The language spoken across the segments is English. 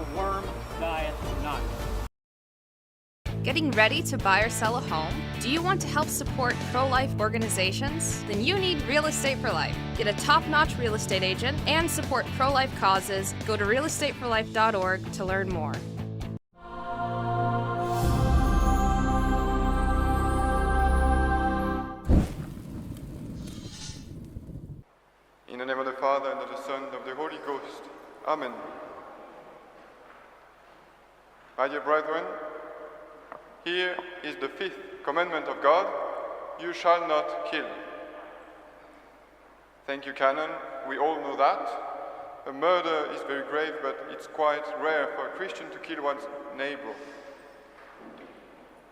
the worm dieth not. Getting ready to buy or sell a home? Do you want to help support pro-life organizations? Then you need Real Estate for Life. Get a top-notch real estate agent and support pro-life causes. Go to realestateforlife.org to learn more. In the name of the Father, and of the Son, and of the Holy Ghost. Amen. My dear brethren, here is the fifth commandment of God: you shall not kill. Thank you, Canon. We all know that. A murder is very grave, but it's quite rare for a Christian to kill one's neighbor.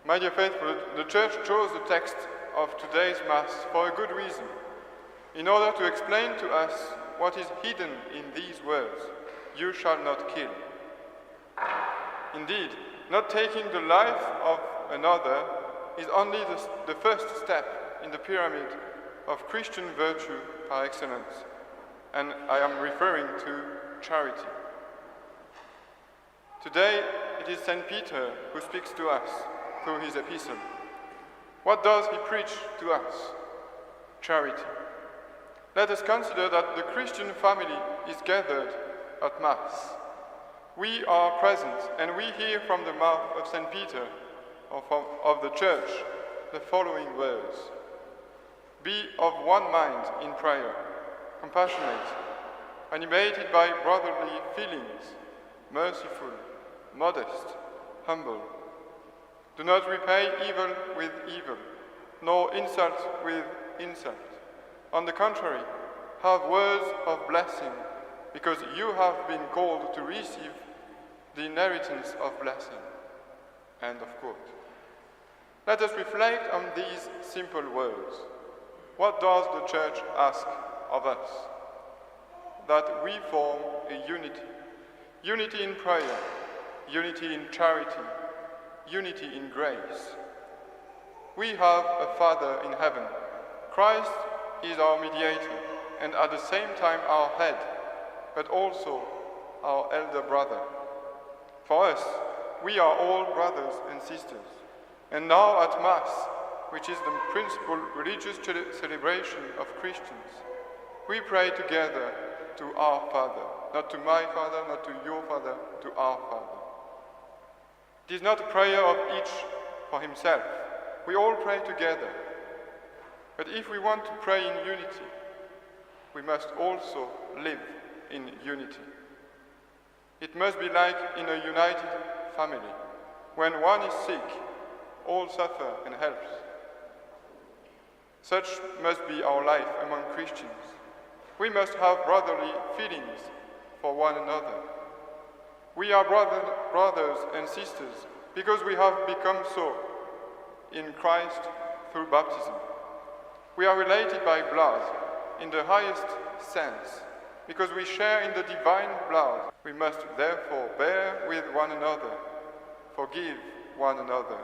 My dear faithful, the Church chose the text of today's Mass for a good reason, in order to explain to us what is hidden in these words: you shall not kill. Indeed, not taking the life of another is only the first step in the pyramid of Christian virtue par excellence, and I am referring to charity. Today it is St. Peter who speaks to us through his epistle. What does he preach to us? Charity. Let us consider that the Christian family is gathered at Mass. We are present, and we hear from the mouth of St. Peter, of the Church, the following words: be of one mind in prayer, compassionate, animated by brotherly feelings, merciful, modest, humble. Do not repay evil with evil, nor insult with insult. On the contrary, have words of blessing, because you have been called to receive the inheritance of blessing. End of quote. Let us reflect on these simple words. What does the Church ask of us? That we form a unity. Unity in prayer, unity in charity, unity in grace. We have a Father in heaven. Christ is our mediator, and at the same time our head, but also our elder brother. For us, we are all brothers and sisters. And now at Mass, which is the principal religious celebration of Christians, we pray together to our Father, not to my Father, not to your Father, to our Father. It is not a prayer of each for himself. We all pray together. But if we want to pray in unity, we must also live in unity. It must be like in a united family. When one is sick, all suffer and helps. Such must be our life among Christians. We must have brotherly feelings for one another. We are brothers and sisters because we have become so in Christ through baptism. We are related by blood in the highest sense, because we share in the divine blood. We must therefore bear with one another, forgive one another,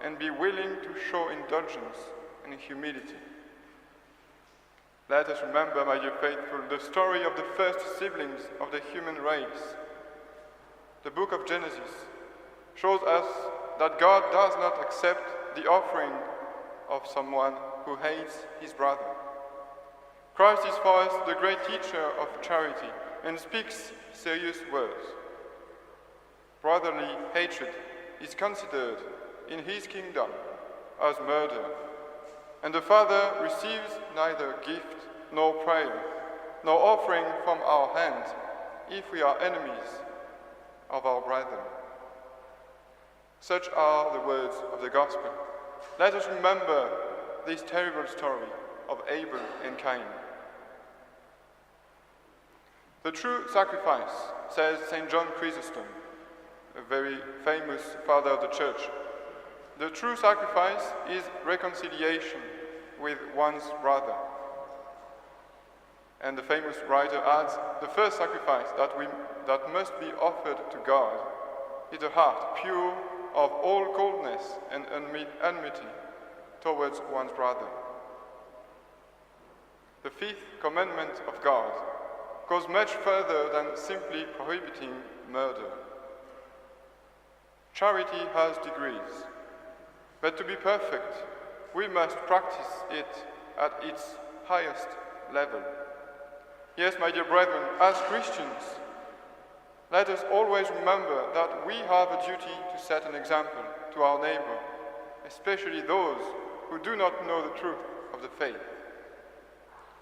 and be willing to show indulgence and humility. Let us remember, my dear faithful, the story of the first siblings of the human race. The book of Genesis shows us that God does not accept the offering of someone who hates his brother. Christ is for us the great teacher of charity and speaks serious words. Brotherly hatred is considered in his kingdom as murder, and the Father receives neither gift nor prayer nor offering from our hands if we are enemies of our brethren. Such are the words of the Gospel. Let us remember this terrible story of Abel and Cain. The true sacrifice, says St. John Chrysostom, a very famous father of the Church, the true sacrifice is reconciliation with one's brother. And the famous writer adds, the first sacrifice that must be offered to God is a heart pure of all coldness and enmity towards one's brother. The fifth commandment of God goes much further than simply prohibiting murder. Charity has degrees, but to be perfect, we must practice it at its highest level. Yes, my dear brethren, as Christians, let us always remember that we have a duty to set an example to our neighbor, especially those who do not know the truth of the faith.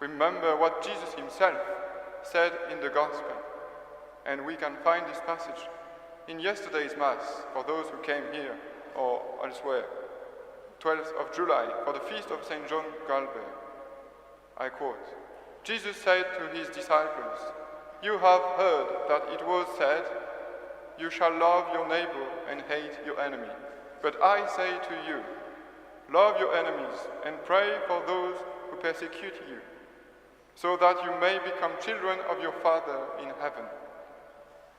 Remember what Jesus himself said in the Gospel, and we can find this passage in yesterday's Mass for those who came here or elsewhere, 12th of July, for the feast of St. John Galbert. I quote, Jesus said to his disciples, "You have heard that it was said, 'You shall love your neighbor and hate your enemy.' But I say to you, love your enemies and pray for those who persecute you, so that you may become children of your Father in heaven.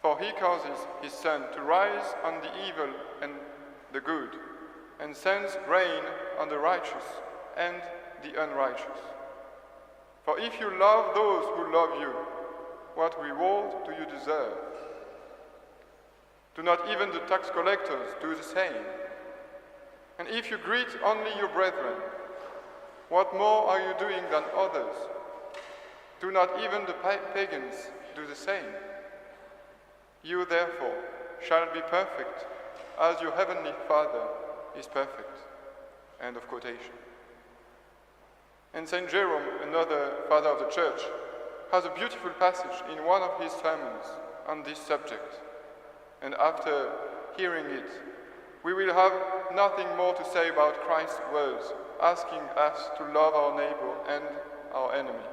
For he causes his sun to rise on the evil and the good, and sends rain on the righteous and the unrighteous. For if you love those who love you, what reward do you deserve? Do not even the tax collectors do the same? And if you greet only your brethren, what more are you doing than others? Do not even the pagans do the same? You therefore shall be perfect, as your heavenly Father is perfect." End of quotation. And St. Jerome, another father of the Church, has a beautiful passage in one of his sermons on this subject. And after hearing it, we will have nothing more to say about Christ's words, asking us to love our neighbor and our enemy.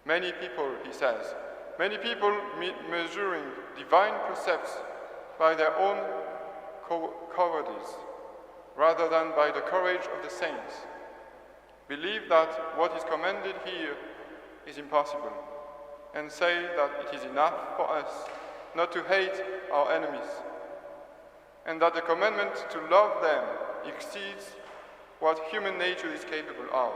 Many people, he says, measuring divine precepts by their own cowardice, rather than by the courage of the saints, believe that what is commanded here is impossible, and say that it is enough for us not to hate our enemies, and that the commandment to love them exceeds what human nature is capable of.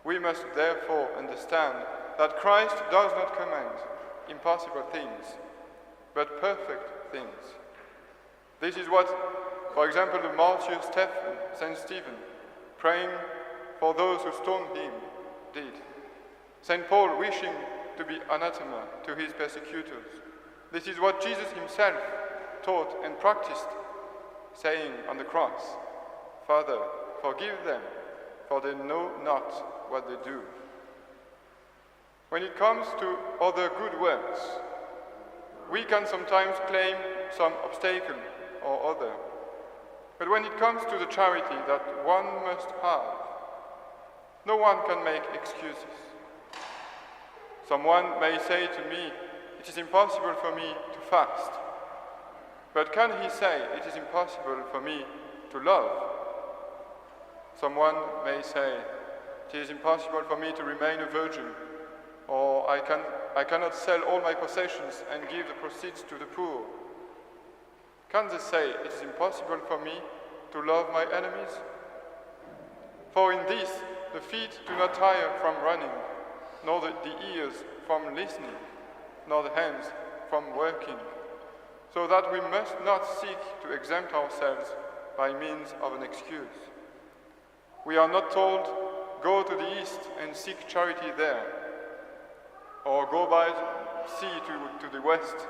We must therefore understand that Christ does not command impossible things, but perfect things. This is what, for example, the martyr St. Stephen, praying for those who stoned him, did. St. Paul wishing to be anathema to his persecutors. This is what Jesus himself taught and practiced, saying on the cross, "Father, forgive them, for they know not what they do." When it comes to other good works, we can sometimes claim some obstacle or other. But when it comes to the charity that one must have, no one can make excuses. Someone may say to me, "It is impossible for me to fast." But can he say, "It is impossible for me to love"? Someone may say, "It is impossible for me to remain a virgin," or I cannot sell all my possessions and give the proceeds to the poor." Can they say, "It is impossible for me to love my enemies"? For in this, the feet do not tire from running, nor the ears from listening, nor the hands from working, so that we must not seek to exempt ourselves by means of an excuse. We are not told, "Go to the east and seek charity there," or "Go by sea to the west,"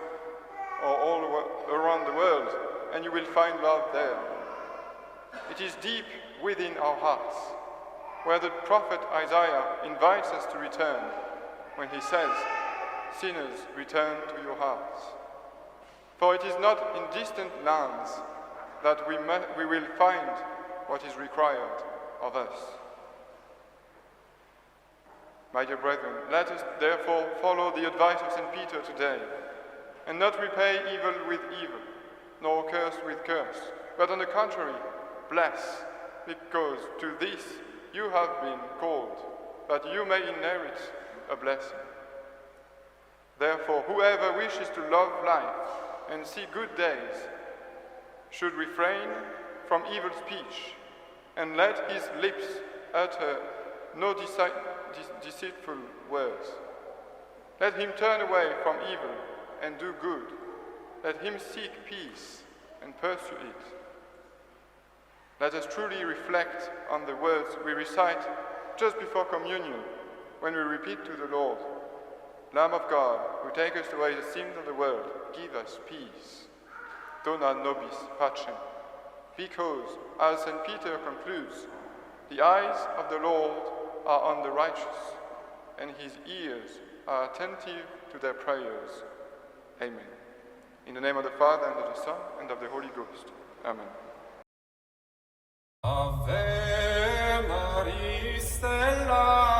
or all around the world, and you will find love there. It is deep within our hearts, where the prophet Isaiah invites us to return when he says, "Sinners, return to your hearts." For it is not in distant lands that we will find what is required of us. My dear brethren, let us therefore follow the advice of St. Peter today, and not repay evil with evil, nor curse with curse, but on the contrary, bless, because to this you have been called, that you may inherit a blessing. Therefore, whoever wishes to love life and see good days should refrain from evil speech, and let his lips utter no deceitful words. Let him turn away from evil and do good, let him seek peace and pursue it. Let us truly reflect on the words we recite just before communion, when we repeat to the Lord, Lamb of God, who takest away the sins of the world, give us peace. Dona nobis pacem. Because, as St. Peter concludes, the eyes of the Lord are on the righteous, and his ears are attentive to their prayers. Amen. In the name of the Father, and of the Son, and of the Holy Ghost. Amen. Ave Maria Stella